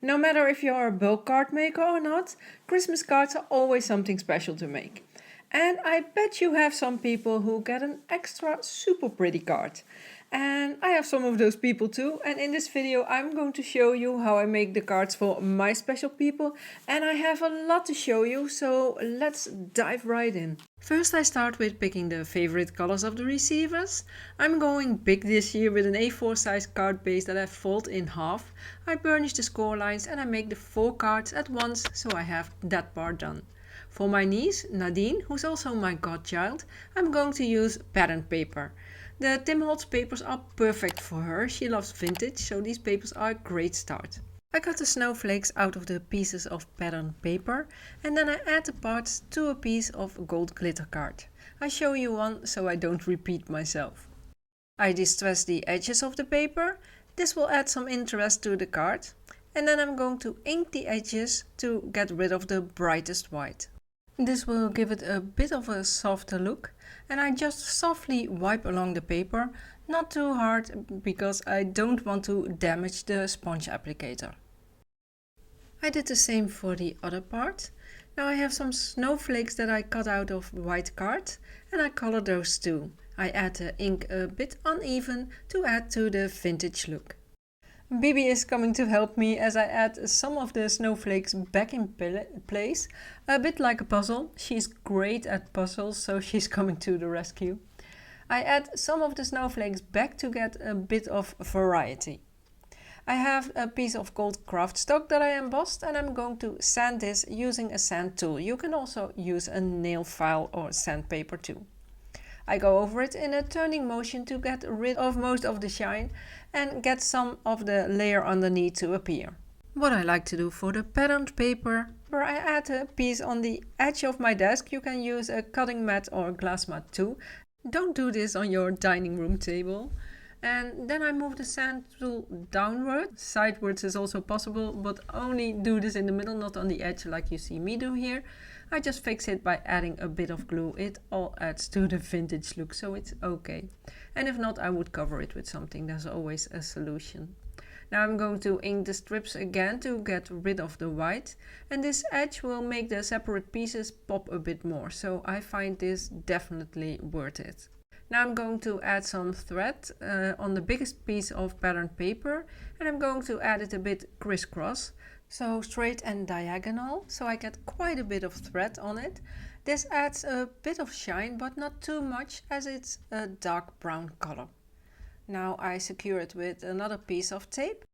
No matter if you're a bulk card maker or not, Christmas cards are always something special to make. And I bet you have some people who get an extra super pretty card. And I have some of those people too, and in this video I'm going to show you how I make the cards for my special people, and I have a lot to show you, so let's dive right in. First I start with picking the favorite colors of the receivers. I'm going big this year with an A4 size card base that I fold in half. I burnish the score lines and I make the 4 cards at once, so I have that part done. For my niece, Nadine, who's also my godchild, I'm going to use pattern paper. The Holtz papers are perfect for her, she loves vintage, so these papers are a great start. I cut the snowflakes out of the pieces of pattern paper and then I add the parts to a piece of gold glitter card. I show you one so I don't repeat myself. I distress the edges of the paper, this will add some interest to the card, and then I'm going to ink the edges to get rid of the brightest white. This will give it a bit of a softer look, and I just softly wipe along the paper, not too hard because I don't want to damage the sponge applicator. I did the same for the other part. Now I have some snowflakes that I cut out of white card and I color those too. I add the ink a bit uneven to add to the vintage look. Bibi is coming to help me as I add some of the snowflakes back in place, a bit like a puzzle. She's great at puzzles, so she's coming to the rescue. I add some of the snowflakes back to get a bit of variety. I have a piece of gold Cardstock that I embossed and I'm going to sand this using a sand tool. You can also use a nail file or sandpaper too. I go over it in a turning motion to get rid of most of the shine and get some of the layer underneath to appear. What I like to do for the patterned paper, where I add a piece on the edge of my desk. You can use a cutting mat or a glass mat too. Don't do this on your dining room table. And then I move the sand tool downward. Sidewards is also possible, but only do this in the middle, not on the edge like you see me do here. I just fix it by adding a bit of glue. It all adds to the vintage look, so it's okay. And if not, I would cover it with something. There's always a solution. Now I'm going to ink the strips again to get rid of the white. And this edge will make the separate pieces pop a bit more. So I find this definitely worth it. Now I'm going to add some thread on the biggest piece of patterned paper. And I'm going to add it a bit crisscross. So straight and diagonal, so I get quite a bit of thread on it. This adds a bit of shine, but not too much as it's a dark brown color. Now I secure it with another piece of tape.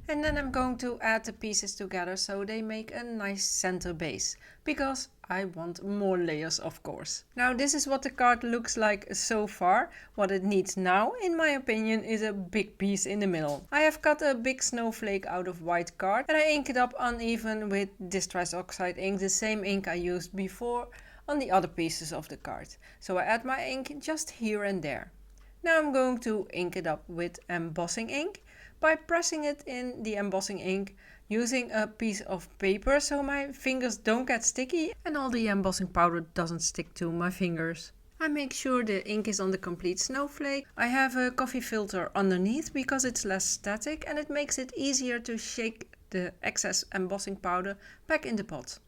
And then I'm going to add the pieces together so they make a nice center base, because I want more layers of course. Now this is what the card looks like so far. What it needs now, in my opinion, is a big piece in the middle. I have cut a big snowflake out of white card and I ink it up uneven with Distress Oxide ink, the same ink I used before on the other pieces of the card. So I add my ink just here and there. Now I'm going to ink it up with embossing ink by pressing it in the embossing ink using a piece of paper so my fingers don't get sticky and all the embossing powder doesn't stick to my fingers. I make sure the ink is on the complete snowflake. I have a coffee filter underneath because it's less static and it makes it easier to shake the excess embossing powder back in the pot.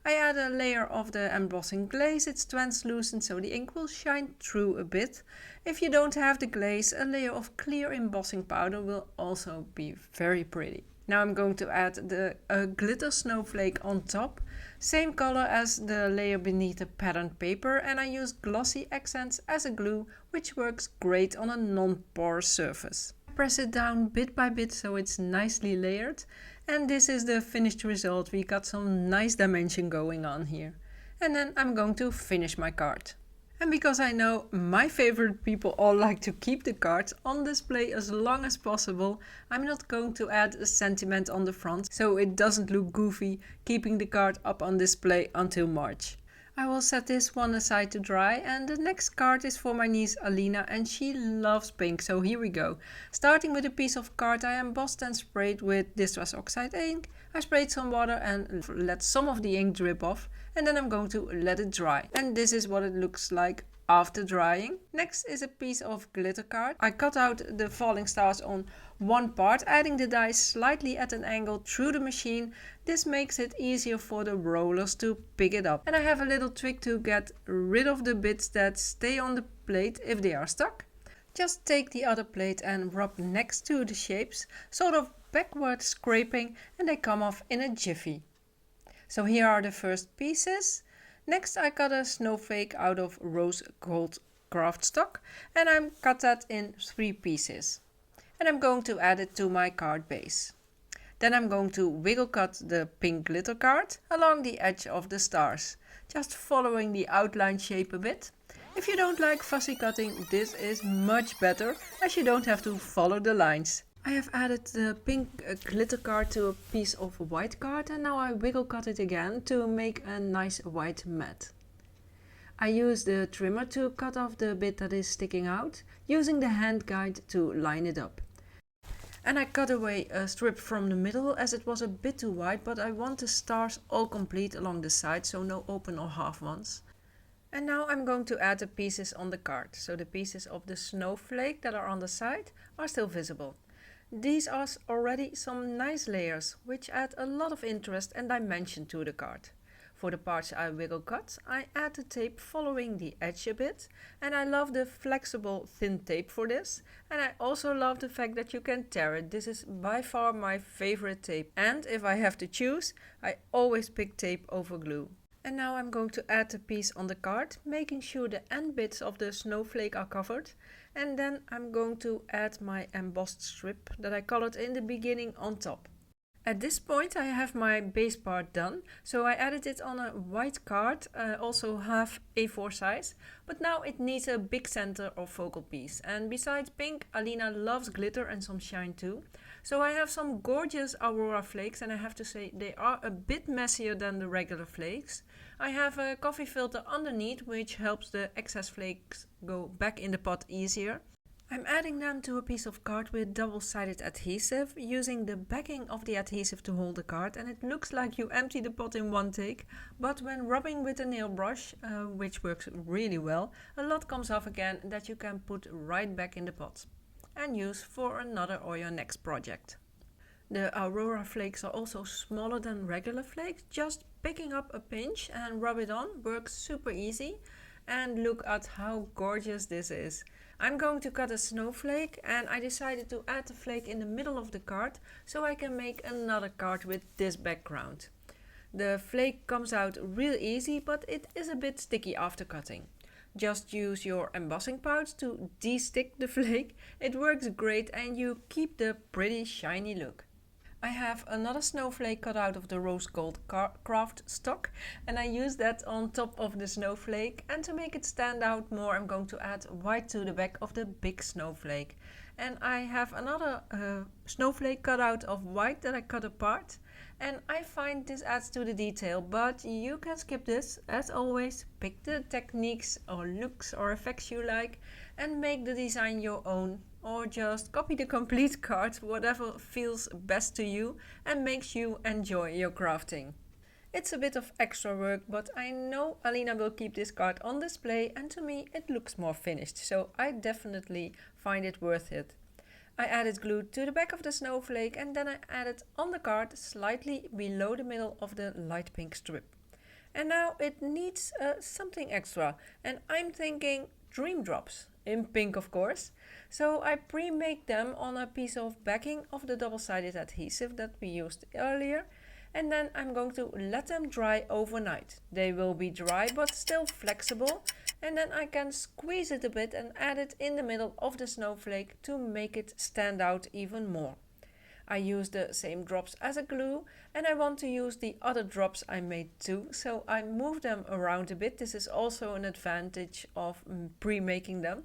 I add a layer of the embossing glaze. It's translucent so the ink will shine through a bit. If you don't have the glaze, a layer of clear embossing powder will also be very pretty. Now I'm going to add the glitter snowflake on top, same color as the layer beneath the patterned paper, and I use glossy accents as a glue, which works great on a non-porous surface. I press it down bit by bit so it's nicely layered, and this is the finished result. We got some nice dimension going on here. And then I'm going to finish my card. And because I know my favorite people all like to keep the cards on display as long as possible, I'm not going to add a sentiment on the front so it doesn't look goofy keeping the card up on display until March. I will set this one aside to dry, and the next card is for my niece Alina and she loves pink, so here we go. Starting with a piece of card I embossed and sprayed with Distress Oxide ink. I sprayed some water and let some of the ink drip off, and then I'm going to let it dry. And this is what it looks like after drying. Next is a piece of glitter card. I cut out the falling stars on one part, adding the die slightly at an angle through the machine. This makes it easier for the rollers to pick it up. And I have a little trick to get rid of the bits that stay on the plate if they are stuck. Just take the other plate and rub next to the shapes, sort of backward scraping, and they come off in a jiffy. So here are the first pieces. Next I cut a snowflake out of rose gold Cardstock and I cut that in 3 pieces. And I'm going to add it to my card base. Then I'm going to wiggle cut the pink glitter card along the edge of the stars, just following the outline shape a bit. If you don't like fussy cutting, this is much better, as you don't have to follow the lines. I have added the pink glitter card to a piece of white card and now I wiggle cut it again to make a nice white mat. I use the trimmer to cut off the bit that is sticking out, using the hand guide to line it up. And I cut away a strip from the middle as it was a bit too wide, but I want the stars all complete along the side, so no open or half ones. And now I'm going to add the pieces on the card, so the pieces of the snowflake that are on the side are still visible. These are already some nice layers, which add a lot of interest and dimension to the card. For the parts I wiggle cut, I add the tape following the edge a bit, and I love the flexible thin tape for this, and I also love the fact that you can tear it. This is by far my favorite tape, and if I have to choose, I always pick tape over glue. And now I'm going to add the piece on the card, making sure the end bits of the snowflake are covered. And then I'm going to add my embossed strip that I colored in the beginning on top. At this point I have my base part done, so I added it on a white card, also half A4 size, but now it needs a big center or focal piece. And besides pink, Alina loves glitter and some shine too. So I have some gorgeous Aurora flakes, and I have to say they are a bit messier than the regular flakes. I have a coffee filter underneath which helps the excess flakes go back in the pot easier. I'm adding them to a piece of card with double-sided adhesive, using the backing of the adhesive to hold the card, and it looks like you empty the pot in one take, but when rubbing with a nail brush, which works really well, a lot comes off again that you can put right back in the pot and use for another or your next project. The Aurora flakes are also smaller than regular flakes. Just picking up a pinch and rub it on works super easy. And look at how gorgeous this is. I'm going to cut a snowflake and I decided to add the flake in the middle of the card so I can make another card with this background. The flake comes out real easy, but it is a bit sticky after cutting. Just use your embossing pouch to de-stick the flake. It works great and you keep the pretty shiny look. I have another snowflake cut out of the rose gold Kraft stock and I use that on top of the snowflake, and to make it stand out more I'm going to add white to the back of the big snowflake. And I have another snowflake cut out of white that I cut apart, and I find this adds to the detail, but you can skip this. As always, pick the techniques or looks or effects you like and make the design your own, or just copy the complete card, whatever feels best to you and makes you enjoy your crafting. It's a bit of extra work, but I know Alina will keep this card on display, and to me it looks more finished, so I definitely find it worth it. I added glue to the back of the snowflake and then I added on the card slightly below the middle of the light pink strip. And now it needs something extra, and I'm thinking dream drops, in pink of course. So I pre-make them on a piece of backing of the double-sided adhesive that we used earlier, and then I'm going to let them dry overnight. They will be dry but still flexible, and then I can squeeze it a bit and add it in the middle of the snowflake to make it stand out even more. I use the same drops as a glue, and I want to use the other drops I made too, so I move them around a bit. This is also an advantage of pre-making them,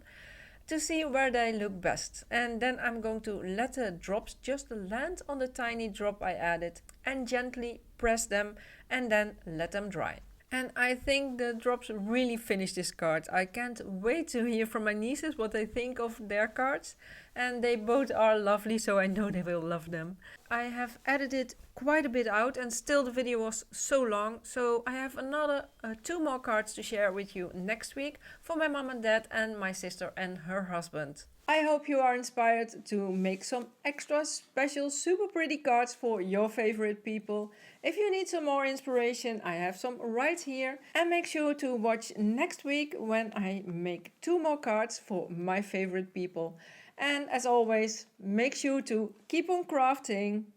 to see where they look best. And then I'm going to let the drops just land on the tiny drop I added and gently press them and then let them dry. And I think the drops really finished this card. I can't wait to hear from my nieces what they think of their cards. And they both are lovely, so I know they will love them. I have edited quite a bit out and still the video was so long. So I have another 2 more cards to share with you next week for my mom and dad and my sister and her husband. I hope you are inspired to make some extra special super pretty cards for your favorite people. If you need some more inspiration, I have some right here. And make sure to watch next week when I make 2 more cards for my favorite people. And as always, make sure to keep on crafting.